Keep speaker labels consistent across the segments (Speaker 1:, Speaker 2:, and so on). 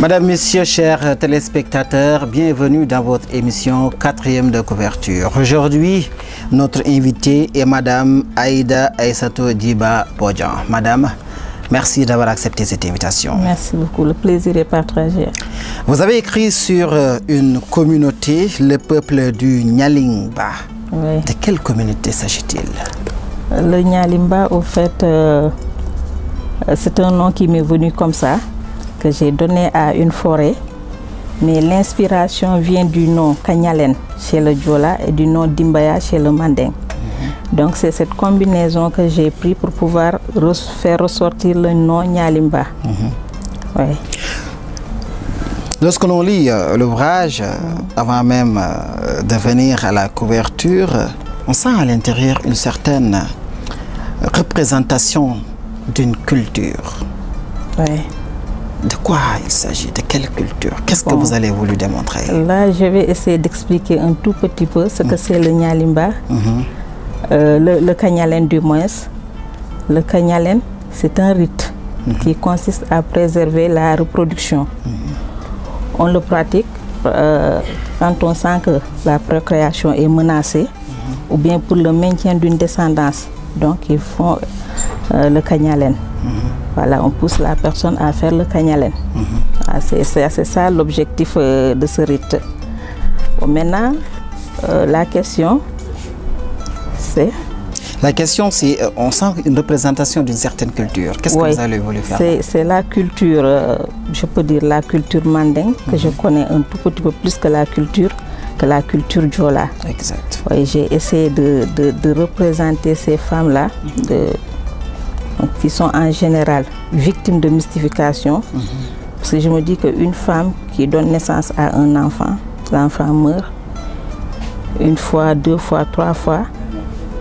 Speaker 1: Madame, Messieurs, chers téléspectateurs, bienvenue dans votre émission 4e de couverture. Aujourd'hui, notre invitée est Madame Aïda Aïssatou Djiba Bodian. Madame, merci d'avoir accepté cette invitation.
Speaker 2: Merci beaucoup, le plaisir est partagé.
Speaker 1: Vous avez écrit sur une communauté, le peuple du Nyalimba.
Speaker 2: Oui.
Speaker 1: De quelle communauté s'agit-il?
Speaker 2: Le Nyalimba, au fait, c'est un nom qui m'est venu comme ça, que j'ai donné à une forêt. Mais l'inspiration vient du nom Kanyalen chez le Djola et du nom Dimbaya chez le Manding. Donc c'est cette combinaison que j'ai pris pour pouvoir faire ressortir le nom Nyalimba. Ouais.
Speaker 1: Lorsque l'on lit l'ouvrage, avant même de venir à la couverture, on sent à l'intérieur une certaine représentation d'une culture.
Speaker 2: Ouais.
Speaker 1: De quoi il s'agit? De quelle culture? Qu'est-ce que vous allez voulu démontrer?
Speaker 2: Là, je vais essayer d'expliquer un tout petit peu ce que c'est le Nyalimba, le Kanyalen du moins. Le Kanyalen, c'est un rite qui consiste à préserver la reproduction. On le pratique quand on sent que la procréation est menacée ou bien pour le maintien d'une descendance. Donc, ils font le Kanyalen. Voilà, on pousse la personne à faire le Kanyalen. C'est ça l'objectif de ce rite. Bon, maintenant, la question, c'est...
Speaker 1: La question, c'est, on sent une représentation d'une certaine culture. Qu'est-ce que vous allez voulu faire?
Speaker 2: C'est la culture, je peux dire la culture mandingue, que je connais un tout petit peu plus que la culture Djola.
Speaker 1: Exact.
Speaker 2: Oui, j'ai essayé de représenter ces femmes-là, qui sont en général victimes de mystification. Parce que je me dis qu'une femme qui donne naissance à un enfant, l'enfant meurt une fois, deux fois, trois fois.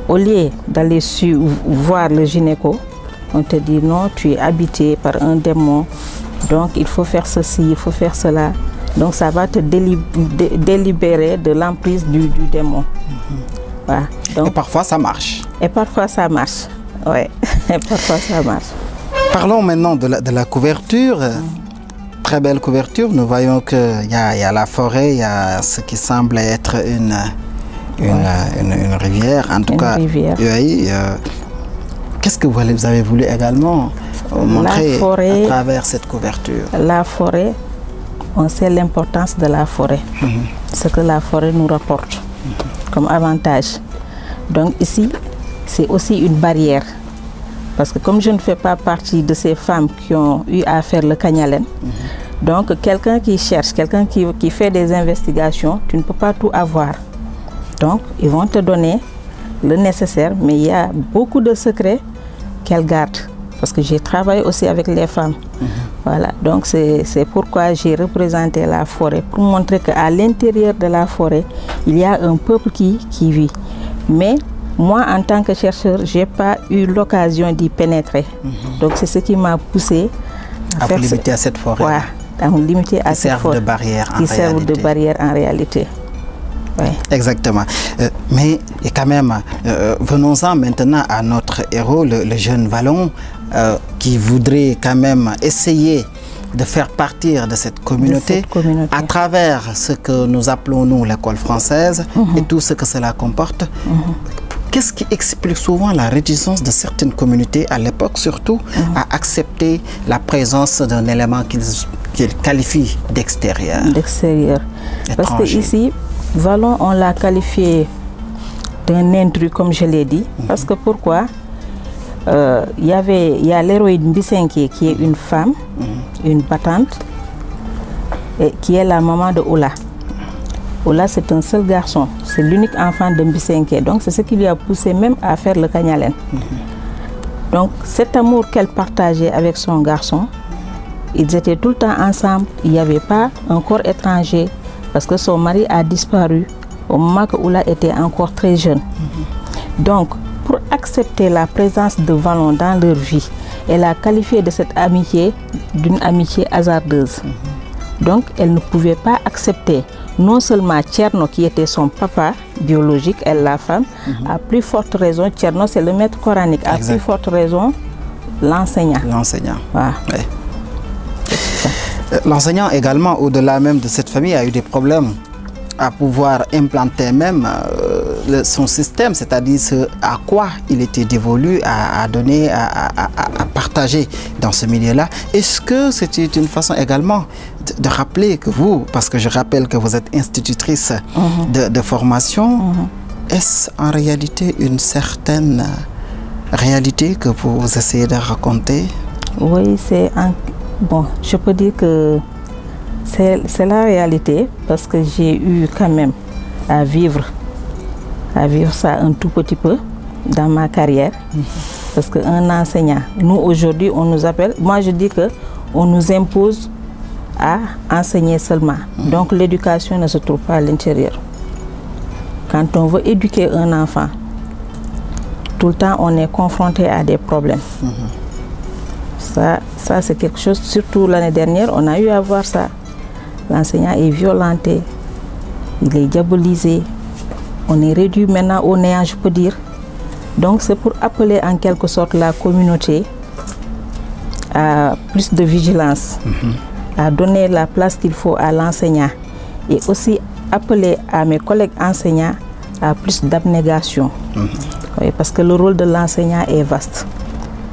Speaker 2: Au lieu d'aller voir le gynéco, on te dit non, tu es habité par un démon, donc il faut faire ceci, il faut faire cela. Donc ça va te délibérer de l'emprise du démon. Voilà. Donc,
Speaker 1: et parfois ça marche.
Speaker 2: Et parfois ça marche, oui. Et parfois ça marche.
Speaker 1: Parlons maintenant de la couverture. Très belle couverture. Nous voyons qu'il y a la forêt, il y a ce qui semble être une rivière. En tout cas, qu'est-ce que vous avez voulu également montrer à travers cette couverture?
Speaker 2: La forêt, on sait l'importance de la forêt, ce que la forêt nous rapporte comme avantage. Donc ici, c'est aussi une barrière. Parce que comme je ne fais pas partie de ces femmes qui ont eu à faire le Kanyalen, donc quelqu'un qui cherche, quelqu'un qui fait des investigations, tu ne peux pas tout avoir. Donc ils vont te donner le nécessaire, mais il y a beaucoup de secrets qu'elles gardent. Parce que j'ai travaillé aussi avec les femmes. Voilà, donc c'est pourquoi j'ai représenté la forêt, pour montrer qu'à l'intérieur de la forêt, il y a un peuple qui vit. Mais moi, en tant que chercheur, je n'ai pas eu l'occasion d'y pénétrer. Donc c'est ce qui m'a poussé
Speaker 1: à vous limiter à cette forêt.
Speaker 2: Ouais, à me limiter à cette forêt.
Speaker 1: Qui servent de barrière en réalité.
Speaker 2: Qui servent de barrière en réalité. Ouais.
Speaker 1: Exactement. Mais et quand même, venons-en maintenant à notre héros, le jeune Vallon, qui voudrait quand même essayer de faire partir de cette communauté, à travers ce que nous appelons nous l'école française et tout ce que cela comporte. Qu'est-ce qui explique souvent la réticence de certaines communautés, à l'époque surtout, à accepter la présence d'un élément qu'ils qualifient d'extérieur?
Speaker 2: D'extérieur. Parce que ici, Vallon, on l'a qualifié d'un intrus, comme je l'ai dit. Parce que pourquoi? Il y a l'héroïne Bisenke qui est une femme, une battante, et qui est la maman de Ola. Ola, c'est un seul garçon, c'est l'unique enfant de Bisenke. Donc c'est ce qui lui a poussé même à faire le Kanyalen. Donc cet amour qu'elle partageait avec son garçon, ils étaient tout le temps ensemble, il n'y avait pas un corps étranger, parce que son mari a disparu au moment que Ola était encore très jeune. Donc, pour accepter la présence de Vallon dans leur vie, elle a qualifié de cette amitié d'une amitié hasardeuse. Donc, elle ne pouvait pas accepter non seulement Tcherno qui était son papa biologique, elle la femme, à plus forte raison, Tcherno c'est le maître coranique, à plus forte raison, l'enseignant.
Speaker 1: L'enseignant.
Speaker 2: Voilà.
Speaker 1: Ouais. L'enseignant également, au-delà même de cette famille, a eu des problèmes à pouvoir implanter même son système, c'est-à-dire ce à quoi il était dévolu à donner, à partager dans ce milieu-là. Est-ce que c'était une façon également de rappeler que vous, parce que je rappelle que vous êtes institutrice de formation, est-ce en réalité une certaine réalité que vous essayez de raconter?
Speaker 2: Oui, c'est bon, je peux dire que c'est la réalité, parce que j'ai eu quand même à vivre ça un tout petit peu dans ma carrière. Parce qu'un enseignant, nous aujourd'hui on nous appelle, moi je dis que on nous impose à enseigner seulement. Donc l'éducation ne se trouve pas à l'intérieur. Quand on veut éduquer un enfant, tout le temps on est confronté à des problèmes. Ça c'est quelque chose, surtout l'année dernière, on a eu à voir ça. L'enseignant est violenté, il est diabolisé, on est réduit maintenant au néant, je peux dire. Donc c'est pour appeler en quelque sorte la communauté à plus de vigilance, à donner la place qu'il faut à l'enseignant, et aussi appeler à mes collègues enseignants à plus d'abnégation. Oui, parce que le rôle de l'enseignant est vaste.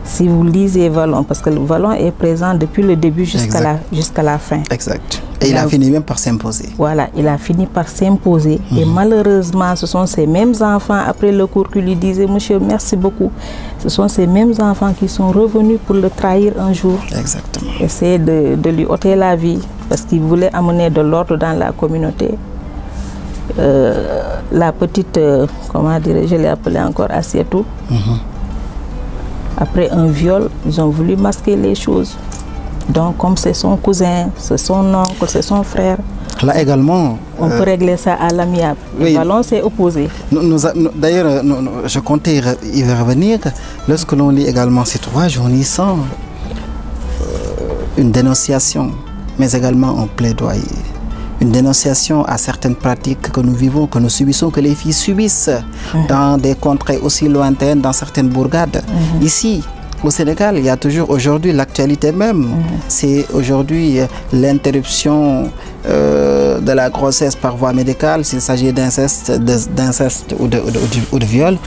Speaker 2: Si vous lisez Vallon, parce que le Vallon est présent depuis le début jusqu'à la fin.
Speaker 1: Exact. Et il a fini même par s'imposer.
Speaker 2: Voilà, il a fini par s'imposer. Et malheureusement, ce sont ces mêmes enfants, après le cours, qui lui disaient « Monsieur, merci beaucoup ». Ce sont ces mêmes enfants qui sont revenus pour le trahir un jour.
Speaker 1: Exactement.
Speaker 2: Essayer de lui ôter la vie, parce qu'il voulait amener de l'ordre dans la communauté. La petite, comment dire, je l'ai appelée encore Assietou. Après un viol, ils ont voulu masquer les choses. Donc, comme c'est son cousin, c'est son oncle, c'est son frère,
Speaker 1: là également,
Speaker 2: on peut régler ça à l'amiable.
Speaker 1: Oui.
Speaker 2: Le Vallon s'est opposé.
Speaker 1: D'ailleurs, je comptais y revenir. Lorsque l'on lit également ces 3 jours, on y sent une dénonciation, mais également un plaidoyer. Une dénonciation à certaines pratiques que nous vivons, que nous subissons, que les filles subissent dans des contrées aussi lointaines, dans certaines bourgades. Ici, au Sénégal, il y a toujours aujourd'hui l'actualité même. C'est aujourd'hui l'interruption de la grossesse par voie médicale, s'il s'agit d'inceste ou de viol.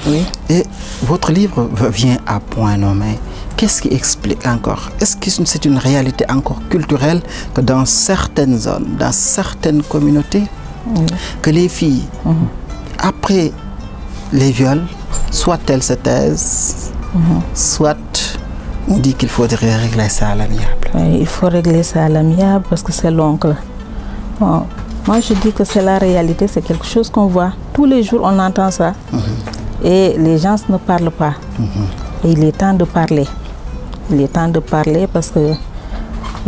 Speaker 1: Et votre livre vient à point nommé. Qu'est-ce qui explique encore? Est-ce que c'est une réalité encore culturelle que dans certaines zones, dans certaines communautés, que les filles, après les viols, soit elles se taisent, soit on dit qu'il faudrait régler ça à l'amiable?
Speaker 2: Oui, il faut régler ça à l'amiable parce que c'est l'oncle. Bon, moi je dis que c'est la réalité, c'est quelque chose qu'on voit. Tous les jours on entend ça. Et les gens ne parlent pas. Et il est temps de parler. Il est temps de parler parce que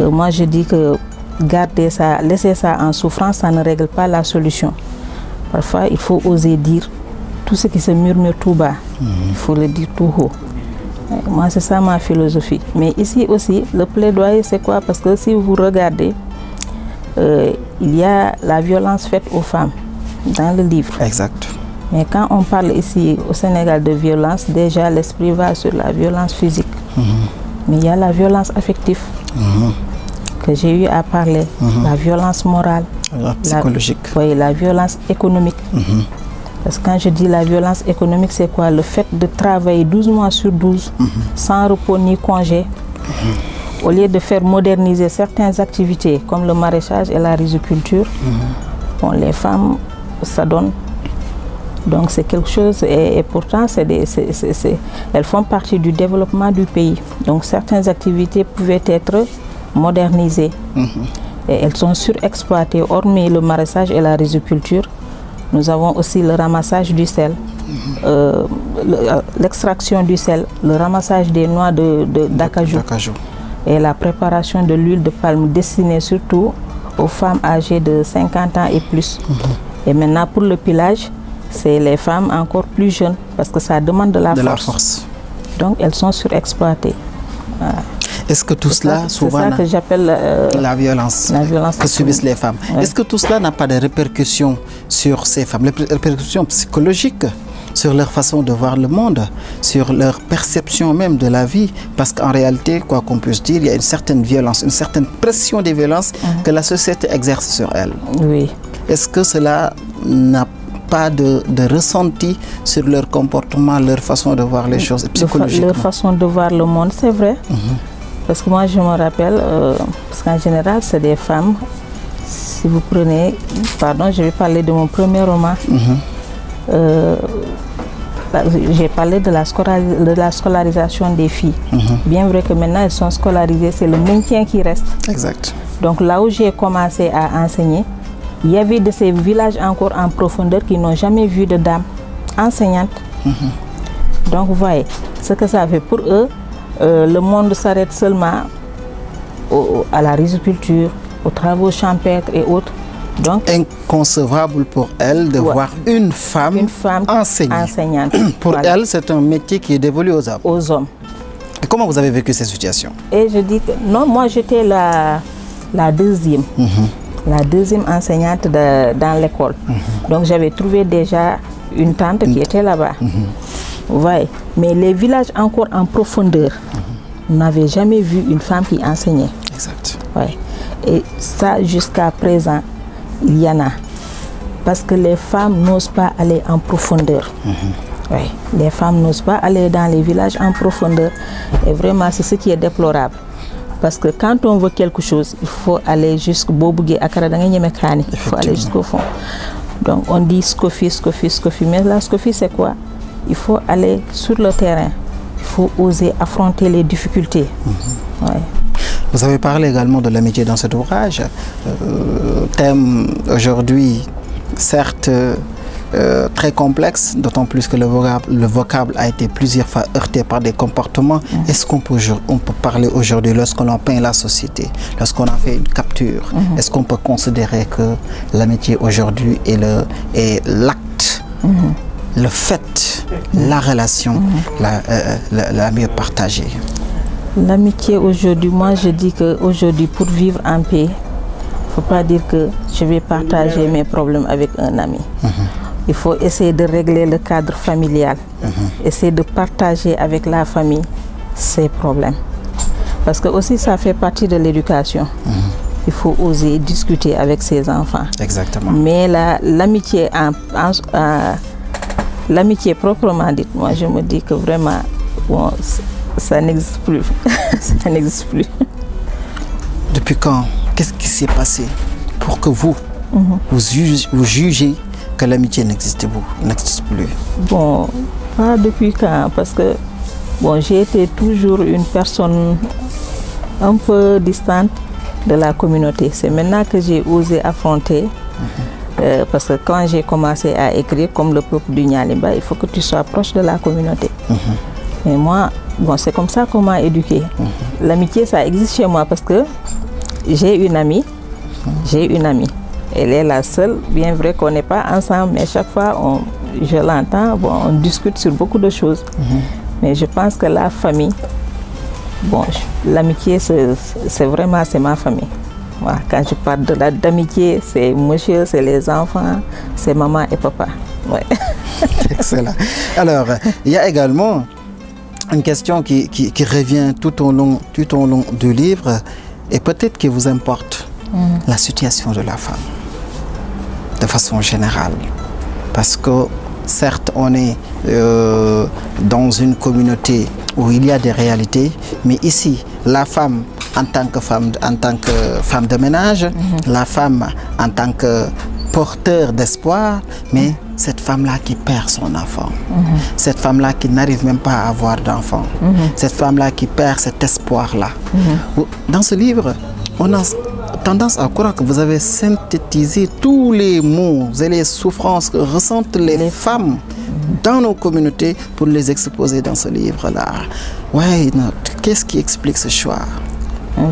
Speaker 2: moi je dis que garder ça, laisser ça en souffrance, ça ne règle pas la solution. Parfois il faut oser dire tout ce qui se murmure tout bas. Il faut le dire tout haut. Moi c'est ça ma philosophie. Mais ici aussi, le plaidoyer c'est quoi? Parce que si vous regardez, il y a la violence faite aux femmes dans le livre.
Speaker 1: Exact.
Speaker 2: Mais quand on parle ici au Sénégal de violence, déjà l'esprit va sur la violence physique. Mais il y a la violence affective que j'ai eu à parler, la violence morale,
Speaker 1: la psychologique.
Speaker 2: La violence économique. Parce que quand je dis la violence économique, c'est quoi? Le fait de travailler 12 mois sur 12 sans repos ni congé, au lieu de faire moderniser certaines activités comme le maraîchage et la riziculture, bon, les femmes s'adonnent. Donc c'est quelque chose, et pourtant elles font partie du développement du pays. Donc certaines activités pouvaient être modernisées. Et elles sont surexploitées, hormis le maraîchage et la riziculture. Nous avons aussi le ramassage du sel, l'extraction du sel, le ramassage des noix d'acajou et la préparation de l'huile de palme destinée surtout aux femmes âgées de 50 ans et plus. Et maintenant pour le pilage, c'est les femmes encore plus jeunes parce que ça demande de la force. Donc elles sont surexploitées. Voilà.
Speaker 1: Est-ce que tout cela, souvent,
Speaker 2: c'est ça que j'appelle
Speaker 1: la violence que subissent les femmes. Est-ce que tout cela n'a pas de répercussions sur ces femmes, les répercussions psychologiques sur leur façon de voir le monde, sur leur perception même de la vie. Parce qu'en réalité, quoi qu'on puisse dire, il y a une certaine violence, une certaine pression des violences que la société exerce sur elles.
Speaker 2: Oui.
Speaker 1: Est-ce que cela n'a pas de ressenti sur leur comportement, leur façon de voir les choses psychologiquement?
Speaker 2: Leur façon de voir le monde, c'est vrai. Parce que moi, je me rappelle, parce qu'en général, c'est des femmes. Si vous prenez, pardon, je vais parler de mon premier roman. J'ai parlé de la scolarisation des filles. Bien vrai que maintenant, elles sont scolarisées, c'est le maintien qui reste.
Speaker 1: Exact.
Speaker 2: Donc là où j'ai commencé à enseigner, il y avait de ces villages encore en profondeur qui n'ont jamais vu de dame enseignante. Donc vous voyez, ce que ça fait pour eux, le monde s'arrête seulement à la riziculture, aux travaux champêtres et autres. Donc,
Speaker 1: inconcevable pour elle de voir une femme enseignante. Pour elle, c'est un métier qui est dévolu aux hommes.
Speaker 2: Aux hommes.
Speaker 1: Et comment vous avez vécu ces situations?
Speaker 2: Et je dis que non, moi j'étais la deuxième. La deuxième enseignante dans l'école. Donc j'avais trouvé déjà une tante qui était là-bas. Vous voyez. Mais les villages encore en profondeur n'avaient jamais vu une femme qui enseignait.
Speaker 1: Exact.
Speaker 2: Ouais. Et ça, jusqu'à présent, il y en a. Parce que les femmes n'osent pas aller en profondeur. Ouais. Les femmes n'osent pas aller dans les villages en profondeur. Et vraiment, c'est ce qui est déplorable. Parce que quand on veut quelque chose, il faut aller jusqu'au Bobougué, il faut aller jusqu'au fond. Donc on dit Scofi. Mais la Scofi, c'est quoi? Il faut aller sur le terrain. Il faut oser affronter les difficultés. Ouais.
Speaker 1: Vous avez parlé également de l'amitié dans cet ouvrage. Thème aujourd'hui, certes, très complexe, d'autant plus que le vocable a été plusieurs fois heurté par des comportements. Est-ce qu'on peut parler aujourd'hui, lorsqu'on en peint la société, lorsqu'on a fait une capture, est-ce qu'on peut considérer que l'amitié aujourd'hui est l'acte, le fait, la relation la mieux partagée?
Speaker 2: L'amitié aujourd'hui, moi je dis qu'aujourd'hui, pour vivre en paix, il ne faut pas dire que je vais partager mes problèmes avec un ami. Il faut essayer de régler le cadre familial, essayer de partager avec la famille ses problèmes. Parce que aussi ça fait partie de l'éducation. Il faut oser discuter avec ses enfants.
Speaker 1: Exactement.
Speaker 2: Mais l'amitié proprement dite, moi je me dis que vraiment, bon, ça n'existe plus. Ça n'existe plus.
Speaker 1: Depuis quand? Qu'est-ce qui s'est passé pour que vous jugez que l'amitié n'existe plus?
Speaker 2: Bon, pas depuis quand, parce que bon, j'ai été toujours une personne un peu distante de la communauté. C'est maintenant que j'ai osé affronter, parce que quand j'ai commencé à écrire comme le peuple du Nyalimba, il faut que tu sois proche de la communauté. Et moi, bon, c'est comme ça qu'on m'a éduqué. L'amitié, ça existe chez moi parce que j'ai une amie. Elle est la seule, bien vrai qu'on n'est pas ensemble, mais chaque fois, je l'entends, bon, on discute sur beaucoup de choses. Mais je pense que la famille, bon, l'amitié, c'est vraiment, c'est ma famille. Voilà, quand je parle d'amitié, c'est monsieur, c'est les enfants, c'est maman et papa. Ouais.
Speaker 1: Excellent. Alors, il y a également une question qui revient tout au long du livre, et peut-être qui vous importe, la situation de la femme, de façon générale. Parce que certes, on est dans une communauté où il y a des réalités, mais ici, la femme en tant que femme de ménage, la femme en tant que porteur d'espoir, mais cette femme-là qui perd son enfant, cette femme-là qui n'arrive même pas à avoir d'enfant, cette femme-là qui perd cet espoir-là. Dans ce livre, on a tendance à croire que vous avez synthétisé tous les maux et les souffrances que ressentent les femmes dans nos communautés pour les exposer dans ce livre-là. Ouais, qu'est-ce qui explique ce choix?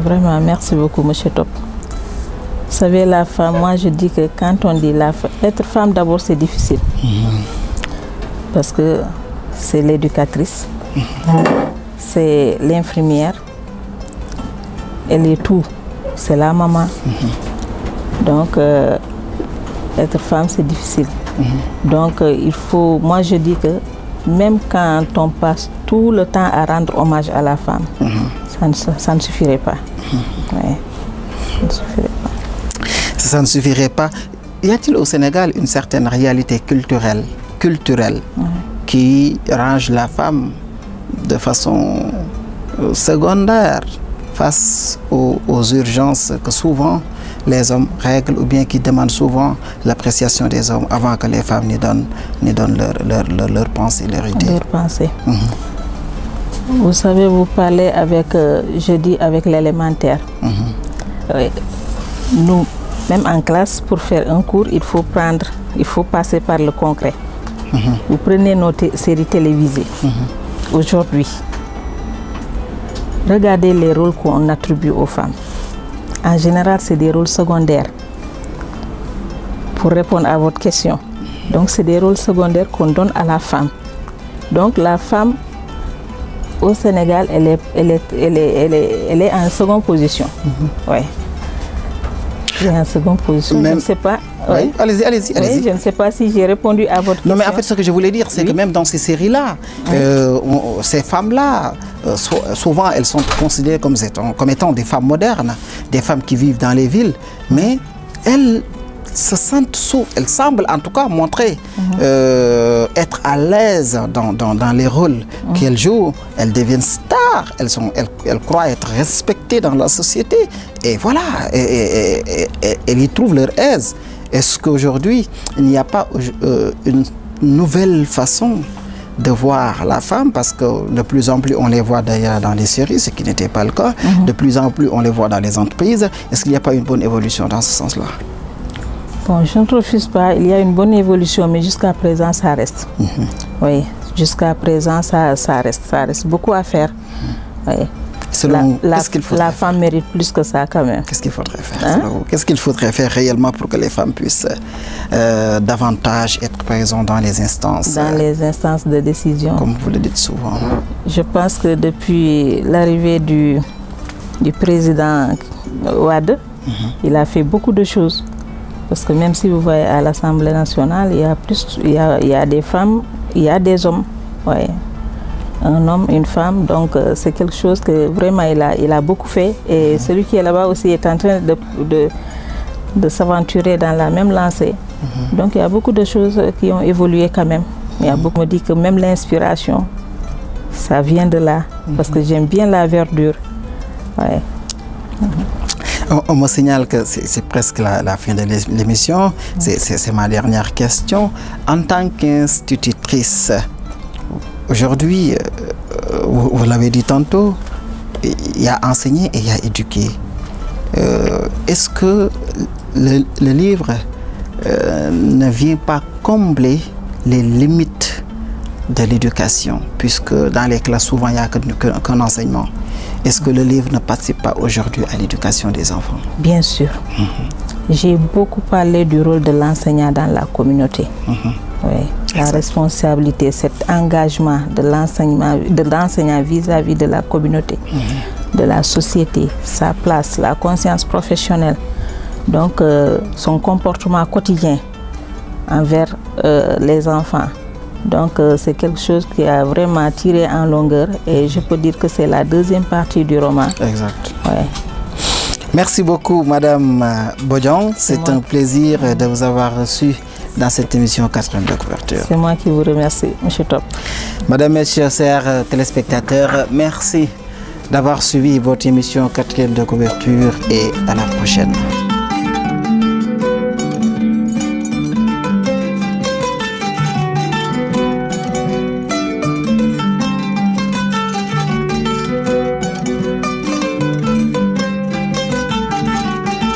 Speaker 2: Vraiment, merci beaucoup, M. Top. Vous savez, la femme, moi je dis que quand on dit être femme d'abord c'est difficile. Parce que c'est l'éducatrice, c'est l'infirmière, elle est tout, c'est la maman. Donc être femme c'est difficile. Donc, il faut, moi je dis que même quand on passe tout le temps à rendre hommage à la femme, ça ne suffirait pas. Ouais, ça ne suffirait pas.
Speaker 1: Ça ne suffirait pas. Y a-t-il au Sénégal une certaine réalité culturelle qui range la femme de façon secondaire face aux urgences que souvent les hommes règlent, ou bien qui demandent souvent l'appréciation des hommes avant que les femmes n'y donnent leur pensée, leur idée.
Speaker 2: Leur pensée. Vous savez, vous parlez avec, je dis avec l'élémentaire. Nous, même en classe, pour faire un cours, il faut passer par le concret. Vous prenez nos séries télévisées. Aujourd'hui, regardez les rôles qu'on attribue aux femmes. En général, c'est des rôles secondaires. Pour répondre à votre question. Donc, c'est des rôles secondaires qu'on donne à la femme. Donc, la femme, au Sénégal, elle est en seconde position. Ouais. Elle est en seconde position. Même... Je ne sais pas.
Speaker 1: Oui. Allez-y.
Speaker 2: Oui, je ne sais pas si j'ai répondu à votre question.
Speaker 1: Non, mais en fait, ce que je voulais dire, c'est que même dans ces séries-là, ces femmes-là, souvent, elles sont considérées comme étant des femmes modernes, des femmes qui vivent dans les villes, mais elles se sentent elles semblent en tout cas montrer être à l'aise dans les rôles qu'elles jouent. Elles deviennent stars, elles croient être respectées dans la société, et voilà, elles y trouvent leur aise. Est-ce qu'aujourd'hui, il n'y a pas une nouvelle façon de voir la femme, parce que de plus en plus on les voit d'ailleurs dans les séries, ce qui n'était pas le cas, de plus en plus on les voit dans les entreprises. Est-ce qu'il n'y a pas une bonne évolution dans ce sens-là?
Speaker 2: Bon, je ne refuse pas, il y a une bonne évolution, mais jusqu'à présent ça reste. Oui, jusqu'à présent ça reste beaucoup à faire. Oui.
Speaker 1: Selon qu'est-ce qu'il faudrait
Speaker 2: la femme mérite plus que ça quand même.
Speaker 1: Qu'est-ce qu'il faudrait faire Qu'est-ce qu'il faudrait faire réellement pour que les femmes puissent davantage être présentes dans les instances?
Speaker 2: Dans les instances de décision.
Speaker 1: Comme vous le dites souvent.
Speaker 2: Je pense que depuis l'arrivée du président Wade, il a fait beaucoup de choses. Parce que même si vous voyez à l'Assemblée nationale, il y a des femmes, il y a des hommes. Ouais. Un homme, une femme, donc c'est quelque chose que vraiment il a beaucoup fait. Et celui qui est là-bas aussi est en train de s'aventurer dans la même lancée. Donc il y a beaucoup de choses qui ont évolué quand même. Il y a beaucoup qui me disent que même l'inspiration, ça vient de là. Parce que j'aime bien la verdure. Ouais.
Speaker 1: On me signale que c'est presque la fin de l'émission. C'est ma dernière question. En tant qu'institutrice, aujourd'hui, vous l'avez dit tantôt, il y a enseigné et il y a éduqué. Est-ce que le livre ne vient pas combler les limites de l'éducation, puisque dans les classes, souvent, il n'y a qu'un enseignement? Est-ce que le livre ne participe pas aujourd'hui à l'éducation des enfants? Bien sûr.
Speaker 2: J'ai beaucoup parlé du rôle de l'enseignant dans la communauté. Oui, la responsabilité, cet engagement de l'enseignant vis-à-vis de la communauté, de la société, sa place, la conscience professionnelle. Donc, son comportement quotidien envers les enfants. Donc, c'est quelque chose qui a vraiment tiré en longueur, et je peux dire que c'est la deuxième partie du roman.
Speaker 1: Exact.
Speaker 2: Ouais.
Speaker 1: Merci beaucoup, Madame Bodian. C'est un plaisir de vous avoir reçu dans cette émission 4e de couverture.
Speaker 2: C'est moi qui vous remercie, M. Top.
Speaker 1: Madame, messieurs, chers téléspectateurs, merci d'avoir suivi votre émission 4e de couverture, et à la prochaine.